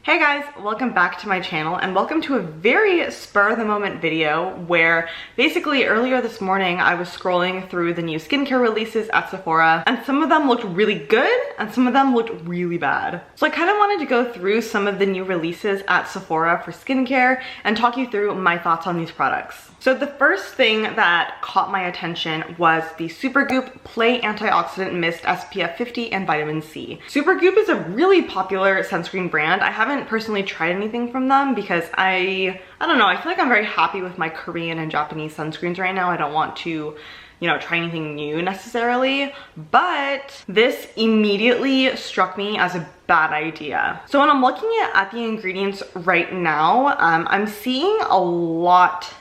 Hey guys, welcome back to my channel and welcome to a very spur of the moment video where basically earlier this morning I was scrolling through the new skincare releases at Sephora and some of them looked really good and some of them looked really bad. So I kind of wanted to go through some of the new releases at Sephora for skincare and talk you through my thoughts on these products. So the first thing that caught my attention was the Supergoop Play Antioxidant Mist SPF 50 and Vitamin C. Supergoop is a really popular sunscreen brand. I haven't personally tried anything from them because I don't know, I feel like I'm very happy with my Korean and Japanese sunscreens right now. I don't want to, try anything new necessarily, but this immediately struck me as a bad idea. So when I'm looking at the ingredients right now, I'm seeing a lot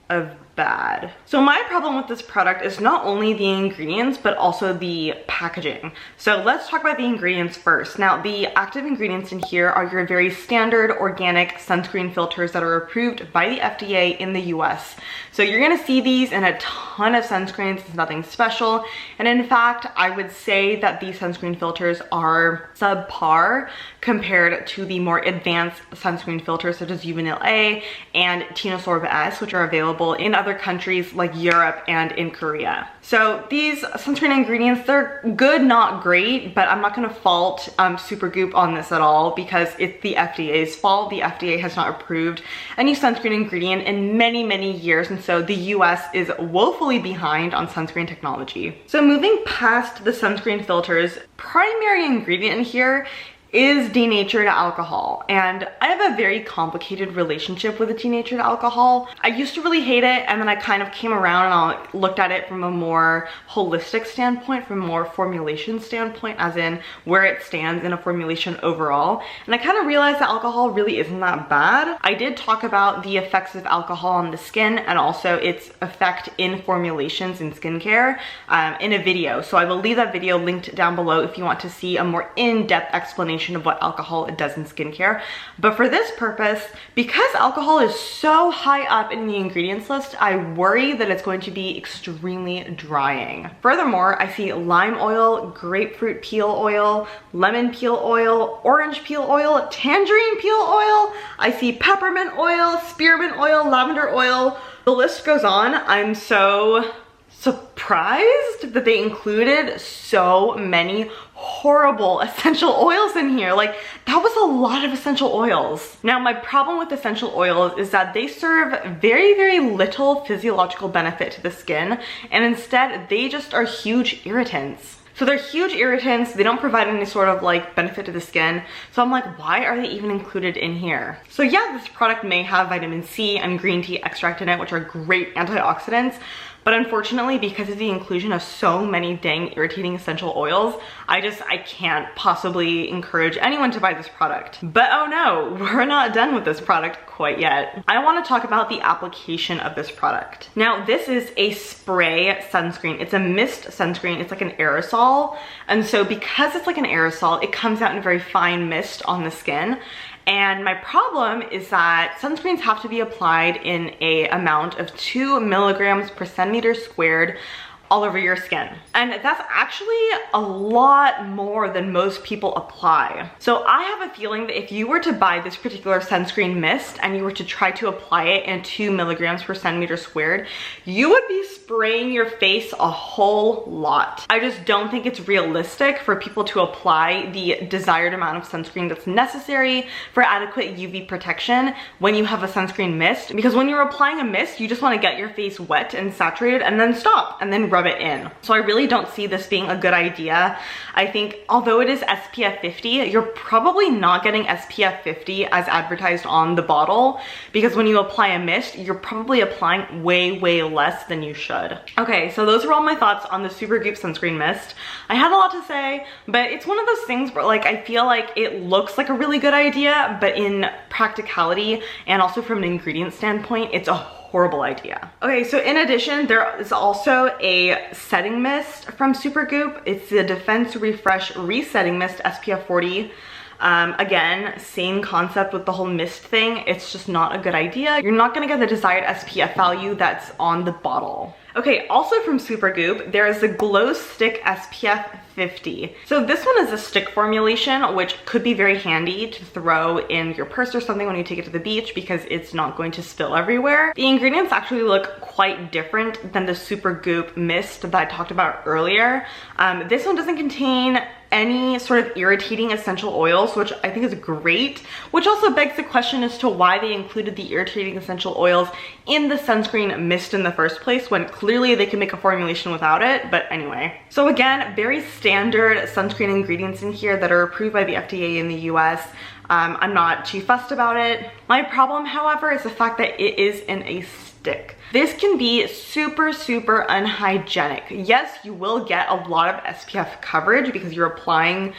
of bad. So my problem with this product is not only the ingredients, but also the packaging. So let's talk about the ingredients first. Now, the active ingredients in here are your very standard organic sunscreen filters that are approved by the FDA in the US. So you're gonna see these in a ton of sunscreens. It's nothing special. And in fact, I would say that these sunscreen filters are subpar compared to the more advanced sunscreen filters such as Uvanil A and Tinosorb S, which are available in other countries like Europe and in Korea. So these sunscreen ingredients, they're good, not great, but I'm not gonna fault Supergoop on this at all because it's the FDA's fault. The FDA has not approved any sunscreen ingredient in many, many years, and so the US is woefully behind on sunscreen technology. So moving past the sunscreen filters, primary ingredient in here is denatured alcohol, and I have a very complicated relationship with the denatured alcohol. I used to really hate it, and then I kind of came around and I looked at it from a more holistic standpoint, from a more formulation standpoint, as in where it stands in a formulation overall, and I kind of realized that alcohol really isn't that bad. I did talk about the effects of alcohol on the skin and also its effect in formulations in skincare in a video, so I will leave that video linked down below if you want to see a more in-depth explanation of what alcohol does in skincare. But for this purpose, because alcohol is so high up in the ingredients list, I worry that it's going to be extremely drying. Furthermore, I see lime oil, grapefruit peel oil, lemon peel oil, orange peel oil, tangerine peel oil. I see peppermint oil, spearmint oil, lavender oil. The list goes on. I'm so surprised that they included so many horrible essential oils in here. Like, that was a lot of essential oils. Now, my problem with essential oils is that they serve very, very little physiological benefit to the skin, and instead they just are huge irritants. So they're huge irritants, they don't provide any sort of like benefit to the skin. So I'm like, why are they even included in here? So yeah, this product may have vitamin C and green tea extract in it, which are great antioxidants. But unfortunately, because of the inclusion of so many dang irritating essential oils, I can't possibly encourage anyone to buy this product. But oh no, we're not done with this product quite yet. I want to talk about the application of this product. Now, this is a spray sunscreen. It's a mist sunscreen. It's like an aerosol. And so because it's like an aerosol, it comes out in a very fine mist on the skin. And my problem is that sunscreens have to be applied in an amount of 2 milligrams per centimeter squared all over your skin. And that's actually a lot more than most people apply. So I have a feeling that if you were to buy this particular sunscreen mist and you were to try to apply it in 2 milligrams per centimeter squared, you would be spraying your face a whole lot. I just don't think it's realistic for people to apply the desired amount of sunscreen that's necessary for adequate UV protection when you have a sunscreen mist, because when you're applying a mist, you just want to get your face wet and saturated and then stop and then rub it in. So I really don't see this being a good idea. I think although it is SPF 50, you're probably not getting SPF 50 as advertised on the bottle, because when you apply a mist, you're probably applying way, way less than you should. Okay, so those are all my thoughts on the Supergoop sunscreen mist. I had a lot to say, but it's one of those things where like I feel like it looks like a really good idea, but in practicality and also from an ingredient standpoint, it's a horrible idea. Okay, so in addition, there is also a setting mist from Supergoop. It's the Defense Refresh Resetting Mist SPF 40. Again, same concept with the whole mist thing. It's just not a good idea. You're not gonna get the desired SPF value that's on the bottle. Okay, also from Supergoop, there is the Glow Stick SPF 50. So this one is a stick formulation, which could be very handy to throw in your purse or something when you take it to the beach because it's not going to spill everywhere. The ingredients actually look quite different than the Supergoop mist that I talked about earlier. This one doesn't contain any sort of irritating essential oils, which I think is great, which also begs the question as to why they included the irritating essential oils in the sunscreen mist in the first place when clearly they can make a formulation without it. But anyway, so again, very standard sunscreen ingredients in here that are approved by the FDA in the US. I'm not too fussed about it. My problem, however, is the fact that it is in a stick. This can be super unhygienic. Yes, you will get a lot of SPF coverage because you're applying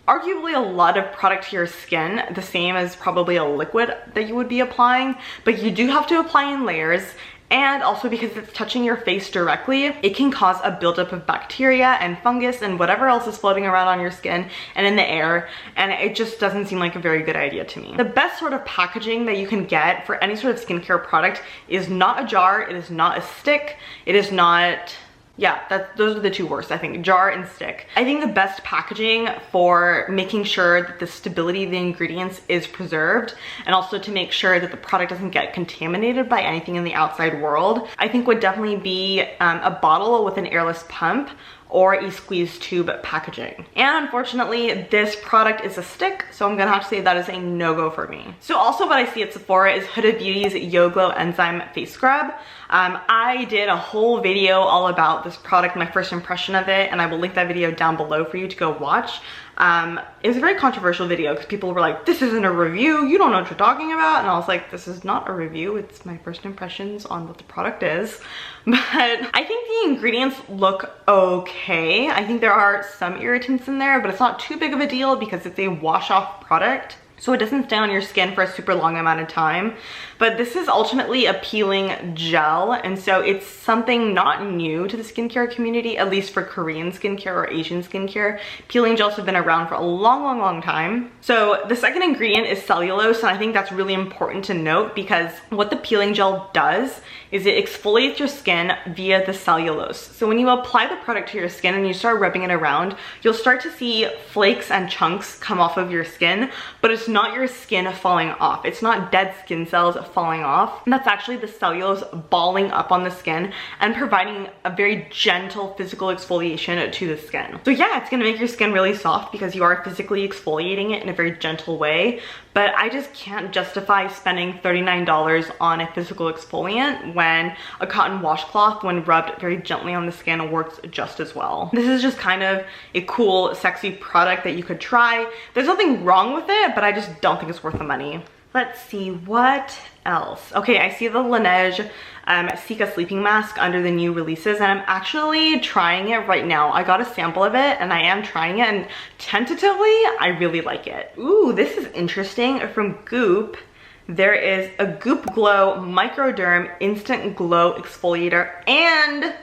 arguably a lot of product to your skin, the same as probably a liquid that you would be applying, but you do have to apply in layers. And also because it's touching your face directly, it can cause a buildup of bacteria and fungus and whatever else is floating around on your skin and in the air, and it just doesn't seem like a very good idea to me. The best sort of packaging that you can get for any sort of skincare product is not a jar, it is not a stick, it is not... yeah, those are the two worst, I think, jar and stick. I think the best packaging for making sure that the stability of the ingredients is preserved and also to make sure that the product doesn't get contaminated by anything in the outside world, I think would definitely be a bottle with an airless pump or a squeeze tube packaging. And unfortunately, this product is a stick, so I'm gonna have to say that is a no-go for me. So also what I see at Sephora is Huda Beauty's Yo Glow Enzyme Face Scrub. I did a whole video all about this product, my first impression of it, and I will link that video down below for you to go watch. It was a very controversial video because people were like, this isn't a review, you don't know what you're talking about. And I was like, this is not a review, it's my first impressions on what the product is. But I think the ingredients look okay. I think there are some irritants in there, but it's not too big of a deal because it's a wash-off product, so it doesn't stay on your skin for a super long amount of time. But this is ultimately a peeling gel, and so it's something not new to the skincare community, at least for Korean skincare or Asian skincare. Peeling gels have been around for a long time. So the second ingredient is cellulose, and I think that's really important to note because what the peeling gel does is it exfoliates your skin via the cellulose. So when you apply the product to your skin and you start rubbing it around, you'll start to see flakes and chunks come off of your skin, but it's not your skin falling off. It's not dead skin cells falling off. And that's actually the cellulose balling up on the skin and providing a very gentle physical exfoliation to the skin. So yeah, it's gonna make your skin really soft because you are physically exfoliating it in a very gentle way. But I just can't justify spending $39 on a physical exfoliant when a cotton washcloth, when rubbed very gently on the skin, works just as well. This is just kind of a cool, sexy product that you could try. There's nothing wrong with it, but I just don't think it's worth the money. Let's see, what else? Okay, I see the Laneige Cica sleeping mask under the new releases, and I'm actually trying it right now. I got a sample of it and I am trying it, and tentatively, I really like it. Ooh, this is interesting. From GOOP, there is a GOOP Glow Microderm Instant Glow Exfoliator, and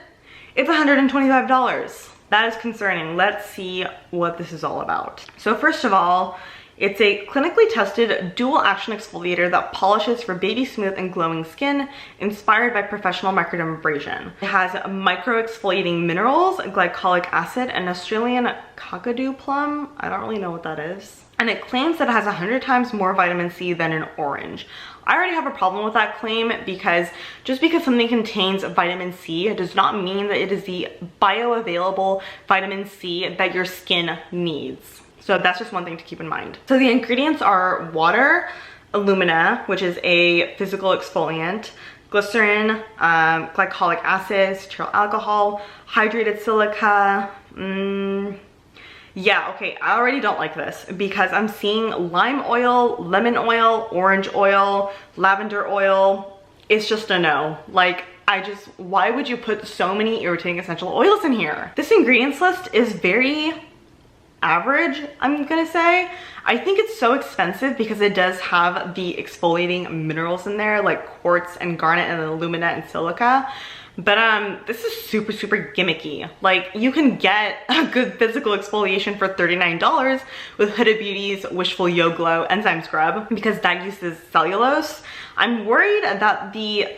it's $125. That is concerning. Let's see what this is all about. So first of all, it's a clinically tested dual action exfoliator that polishes for baby smooth and glowing skin, inspired by professional microdermabrasion. It has micro exfoliating minerals, glycolic acid, and Australian kakadu plum. I don't really know what that is. And it claims that it has 100 times more vitamin C than an orange. I already have a problem with that claim because just because something contains vitamin C does not mean that it is the bioavailable vitamin C that your skin needs. So that's just one thing to keep in mind. So the ingredients are water, alumina, which is a physical exfoliant, glycerin, glycolic acid, cetyl alcohol, hydrated silica. Yeah, okay, I already don't like this because I'm seeing lime oil, lemon oil, orange oil, lavender oil. It's just a no. Like, why would you put so many irritating essential oils in here? This ingredients list is very average, I'm gonna say. I think it's so expensive because it does have the exfoliating minerals in there like quartz and garnet and alumina and silica. But this is super, super gimmicky. Like, you can get a good physical exfoliation for $39 with Huda Beauty's Wishful Yo Glow Enzyme Scrub because that uses cellulose. I'm worried that the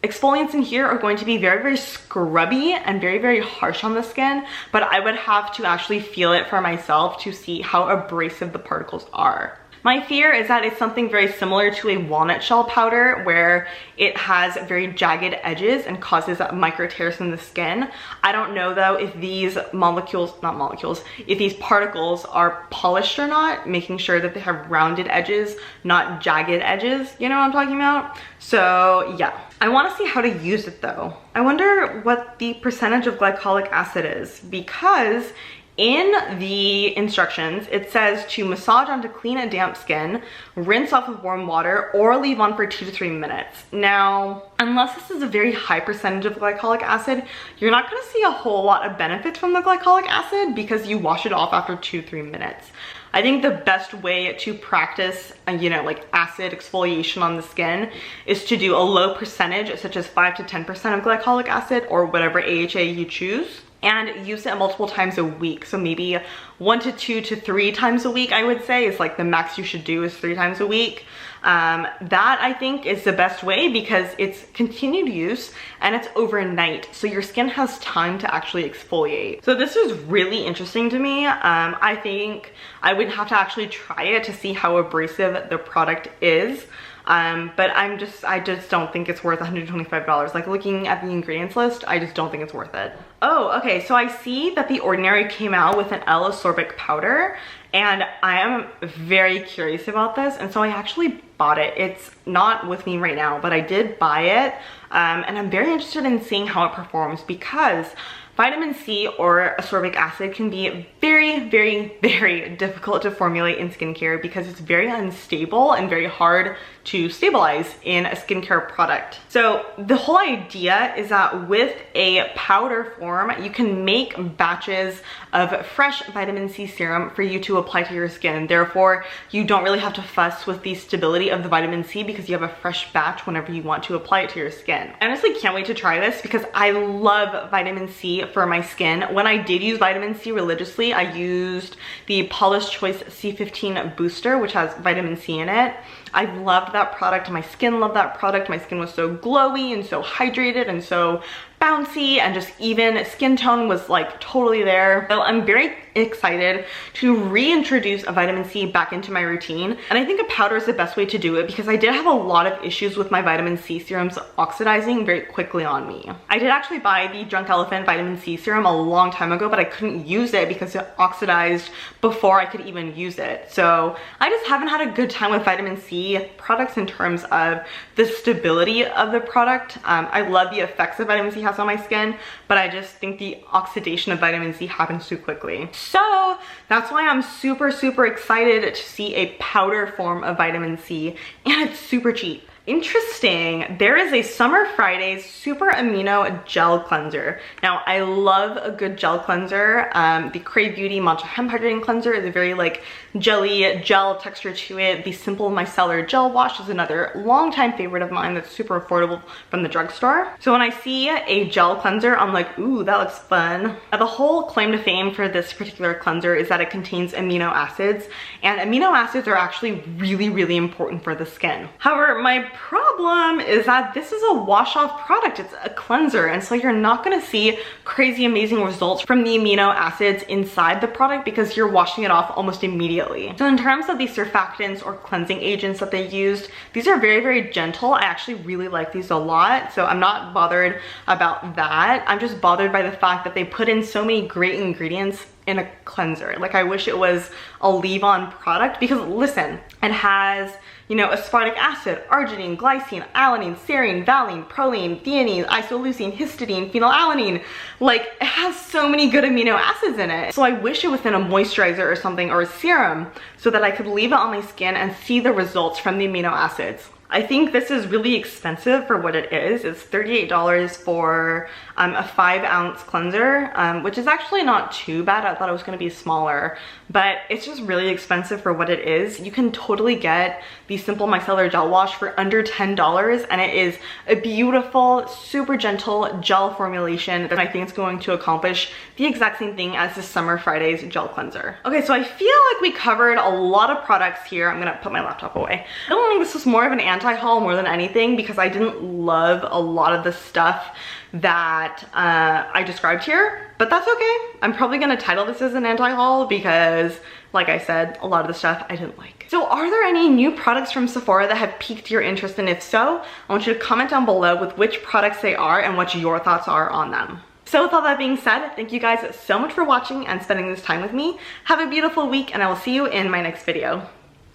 exfoliants in here are going to be very, very scrubby and very, very harsh on the skin, but I would have to actually feel it for myself to see how abrasive the particles are. My fear is that it's something very similar to a walnut shell powder where it has very jagged edges and causes micro tears in the skin. I don't know though if these if these particles are polished or not, making sure that they have rounded edges, not jagged edges, you know what I'm talking about? So yeah, I want to see how to use it though. I wonder what the percentage of glycolic acid is, because in the instructions, it says to massage onto clean and damp skin, rinse off with warm water, or leave on for 2 to 3 minutes. Now, unless this is a very high percentage of glycolic acid, you're not gonna see a whole lot of benefits from the glycolic acid because you wash it off after 2 to 3 minutes. I think the best way to practice, you know, like acid exfoliation on the skin is to do a low percentage, such as 5 to 10% of glycolic acid or whatever AHA you choose, and use it multiple times a week. So maybe 1 to 2 to 3 times a week, I would say, is like the max you should do is 3 times a week. That I think is the best way because it's continued use and it's overnight, so your skin has time to actually exfoliate. So this is really interesting to me. I think I would have to actually try it to see how abrasive the product is. But I just don't think it's worth $125. Like, looking at the ingredients list, I just don't think it's worth it. Oh, okay, so I see that The Ordinary came out with an L-ascorbic powder, and I am very curious about this, and so I actually bought it. It's not with me right now, but I did buy it, and I'm very interested in seeing how it performs because vitamin C or ascorbic acid can be very, very, very difficult to formulate in skincare because it's very unstable and very hard to stabilize in a skincare product. So the whole idea is that with a powder form, you can make batches of fresh vitamin C serum for you to apply to your skin. Therefore, you don't really have to fuss with the stability of the vitamin C because you have a fresh batch whenever you want to apply it to your skin. I honestly can't wait to try this because I love vitamin C for my skin. When I did use vitamin C religiously, I used the Paula's Choice C15 booster, which has vitamin C in it. I loved that product. My skin loved that product. My skin was so glowy and so hydrated and so bouncy, and just even skin tone was like totally there. So I'm very excited to reintroduce a vitamin C back into my routine, and I think a powder is the best way to do it because I did have a lot of issues with my vitamin C serums oxidizing very quickly on me. I did actually buy the Drunk Elephant vitamin C serum a long time ago, but I couldn't use it because it oxidized before I could even use it. So I just haven't had a good time with vitamin C products in terms of the stability of the product. I love the effects that vitamin C has on my skin, but I just think the oxidation of vitamin C happens too quickly. So that's why I'm super, super excited to see a powder form of vitamin C, and it's super cheap. Interesting. There is a Summer Fridays Super Amino Gel Cleanser. Now, I love a good gel cleanser. The Crave Beauty Matcha Hemp Hydrating Cleanser is a very like jelly gel texture to it. The Simple Micellar Gel Wash is another longtime favorite of mine that's super affordable from the drugstore. So when I see a gel cleanser, I'm like, ooh, that looks fun. Now, the whole claim to fame for this particular cleanser is that it contains amino acids, and amino acids are actually really, really important for the skin. However, my problem is that this is a wash-off product. It's a cleanser, and so you're not gonna see crazy amazing results from the amino acids inside the product because you're washing it off almost immediately. So in terms of the surfactants or cleansing agents that they used, these are very, very gentle. I actually really like these a lot, so I'm not bothered about that. I'm just bothered by the fact that they put in so many great ingredients in a cleanser. Like, I wish it was a leave-on product because listen, it has, you know, aspartic acid, arginine, glycine, alanine, serine, valine, proline, theanine, isoleucine, histidine, phenylalanine. Like, it has so many good amino acids in it. So I wish it was in a moisturizer or something, or a serum, so that I could leave it on my skin and see the results from the amino acids. I think this is really expensive for what it is. It's $38 for a 5-ounce cleanser, which is actually not too bad. I thought it was gonna be smaller, but it's just really expensive for what it is. You can totally get the Simple Micellar Gel Wash for under $10, and it is a beautiful, super gentle gel formulation that I think is going to accomplish the exact same thing as the Summer Fridays gel cleanser. Okay, so I feel like we covered a lot of products here. I'm gonna put my laptop away. I don't think this was more of an anti-haul more than anything because I didn't love a lot of the stuff that I described here, but that's okay. I'm probably gonna title this as an anti-haul because, like I said, a lot of the stuff I didn't like. So are there any new products from Sephora that have piqued your interest? And if so, I want you to comment down below with which products they are and what your thoughts are on them. So with all that being said, thank you guys so much for watching and spending this time with me. Have a beautiful week, and I will see you in my next video.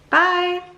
Bye!